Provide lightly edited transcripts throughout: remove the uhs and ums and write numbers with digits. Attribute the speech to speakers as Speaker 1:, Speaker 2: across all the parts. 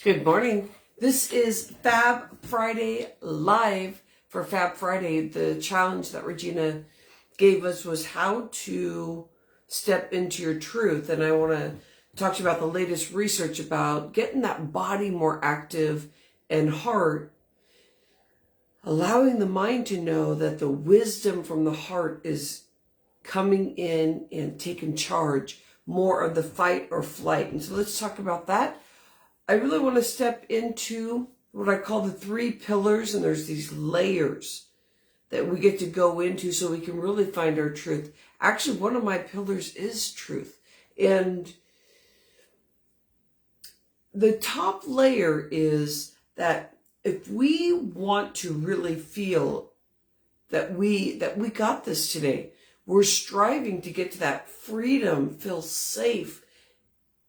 Speaker 1: Good morning. This is Fab Friday Live. For Fab Friday, the challenge that Regina gave us was how to step into your truth. And I want to talk to you about the latest research about getting that body more active and heart, allowing the mind to know that the wisdom from the heart is coming in and taking charge more of the fight or flight. And so let's talk about that. I really want to step into what I call the 3 pillars, and there's these layers that we get to go into so we can really find our truth. Actually, one of my pillars is truth. And the top layer is that if we want to really feel that we got this today, we're striving to get to that freedom, feel safe,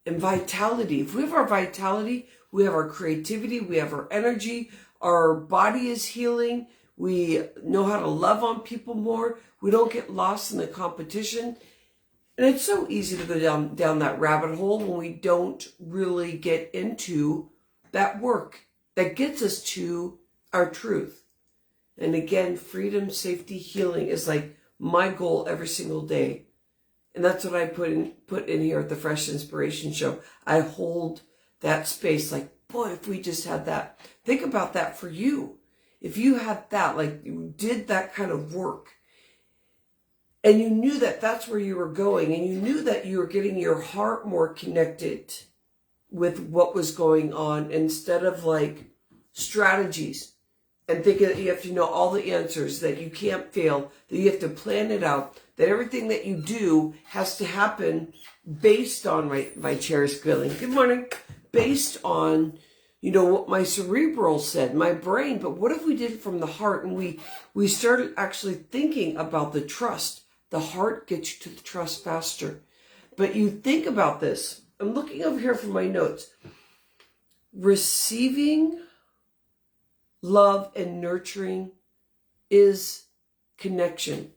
Speaker 1: and vitality. If we have our vitality, we have our creativity, we have our energy, our body is healing, we know how to love on people more, we don't get lost in the competition. And it's so easy to go down that rabbit hole when we don't really get into that work that gets us to our truth. And again, freedom, safety, healing is like my goal every single day. And that's what I put in here at the Fresh Inspiration Show. I hold that space like, boy, if we just had that. Think about that for you. If you had that, like you did that kind of work, and you knew that that's where you were going, and you knew that you were getting your heart more connected with what was going on instead of like strategies and thinking that you have to know all the answers, that you can't fail, that you have to plan it out, that everything that you do has to happen based on my chair is squealing. Good morning. Based on, what my cerebral said, my brain. But what if we did it from the heart and we started actually thinking about the trust? The heart gets you to the trust faster. But you think about this. I'm looking over here for my notes. Receiving love and nurturing is connection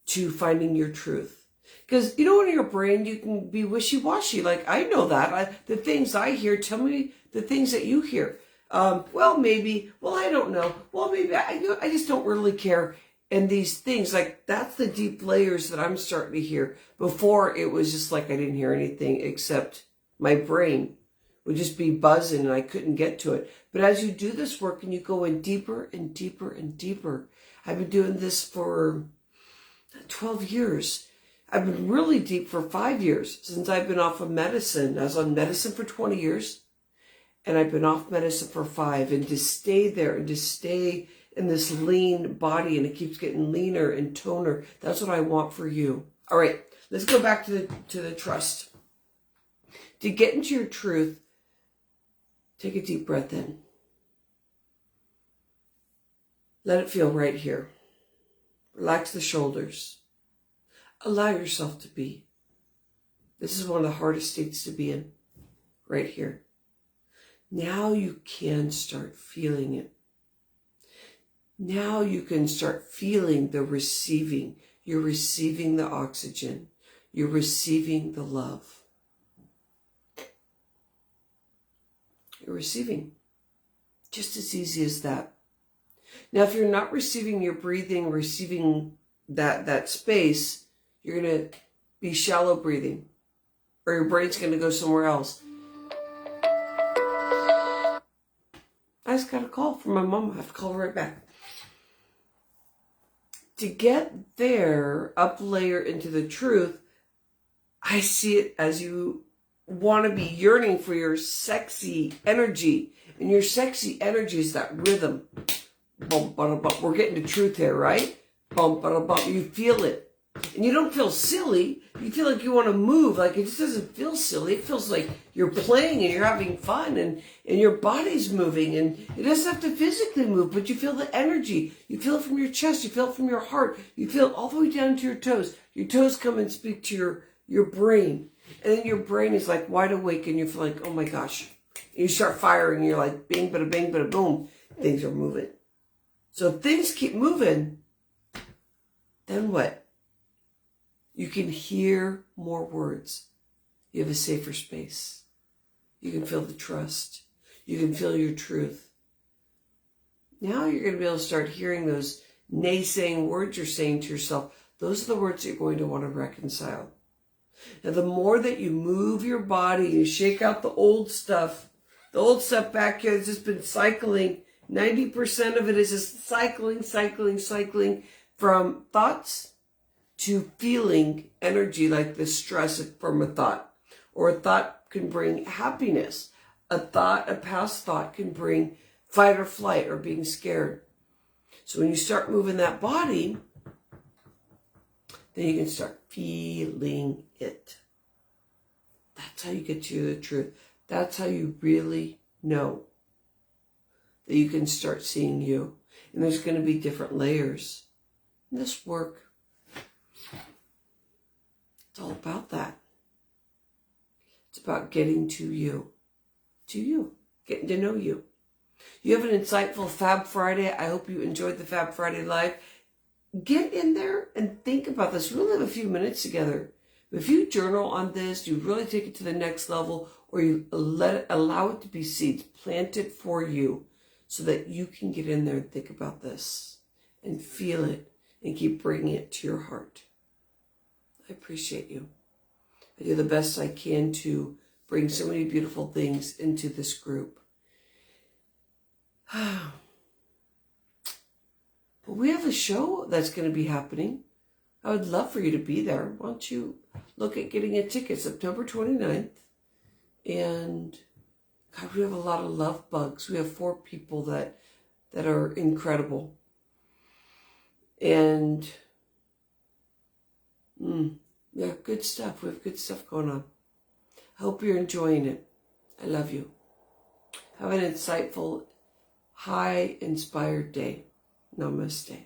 Speaker 1: to finding your truth. Because, in your brain, you can be wishy-washy. Like, I know that. The things I hear, tell me the things that you hear. Well, maybe. Well, I don't know. Well, maybe. I just don't really care. And these things, like, that's the deep layers that I'm starting to hear. Before, it was just like I didn't hear anything except my brain would just be buzzing and I couldn't get to it. But as you do this work and you go in deeper and deeper and deeper, I've been doing this for 12 years. I've been really deep for 5 years since I've been off of medicine. I was on medicine for 20 years and I've been off medicine for 5. And to stay there and to stay in this lean body, and it keeps getting leaner and toner, that's what I want for you. All right, let's go back to the trust. To get into your truth, take a deep breath in. Let it feel right here. Relax the shoulders. Allow yourself to be. This is one of the hardest states to be in, right here. Now you can start feeling it. Now you can start feeling the receiving. You're receiving the oxygen. You're receiving the love. You're receiving. Just as easy as that. Now, if you're not receiving your breathing, receiving that space, you're going to be shallow breathing, or your brain's going to go somewhere else. I just got a call from my mom. I have to call her right back. To get there, up layer into the truth, I see it as you want to be yearning for your sexy energy. And your sexy energy is that rhythm. Bump, bada, bump. We're getting to truth here, right? Bump, bada, bump. You feel it. And you don't feel silly. You feel like you want to move. Like, it just doesn't feel silly. It feels like you're playing and you're having fun and your body's moving. And it doesn't have to physically move, but you feel the energy. You feel it from your chest. You feel it from your heart. You feel it all the way down to your toes. Your toes come and speak to your brain. And then your brain is like wide awake and you feel like, oh my gosh. And you start firing and you're like, bing, bada, bing, bada, boom. Things are moving. So if things keep moving, then what? You can hear more words. You have a safer space. You can feel the trust. You can feel your truth. Now you're going to be able to start hearing those naysaying words you're saying to yourself. Those are the words that you're going to want to reconcile. Now, the more that you move your body, you shake out the old stuff back here that's just been cycling. 90% of it is just cycling from thoughts to feeling energy, like the stress from a thought. Or a thought can bring happiness. A past thought can bring fight or flight or being scared. So when you start moving that body, then you can start feeling it. That's how you get to the truth. That's how you really know that you can start seeing you. And there's going to be different layers in this work. It's all about that. It's about getting to you, getting to know you. You have an insightful Fab Friday. I hope you enjoyed the Fab Friday Live. Get in there and think about this. We only have a few minutes together. If you journal on this, you really take it to the next level, or you allow it to be seeds, plant it for you so that you can get in there and think about this and feel it and keep bringing it to your heart. I appreciate you. I do the best I can to bring so many beautiful things into this group. But we have a show that's going to be happening. I would love for you to be there. Why don't you look at getting a ticket September 29th? And God, we have a lot of love bugs. We have 4 people that are incredible. And yeah, good stuff. We have good stuff going on. I hope you're enjoying it. I love you. Have an insightful, high-inspired day. Namaste.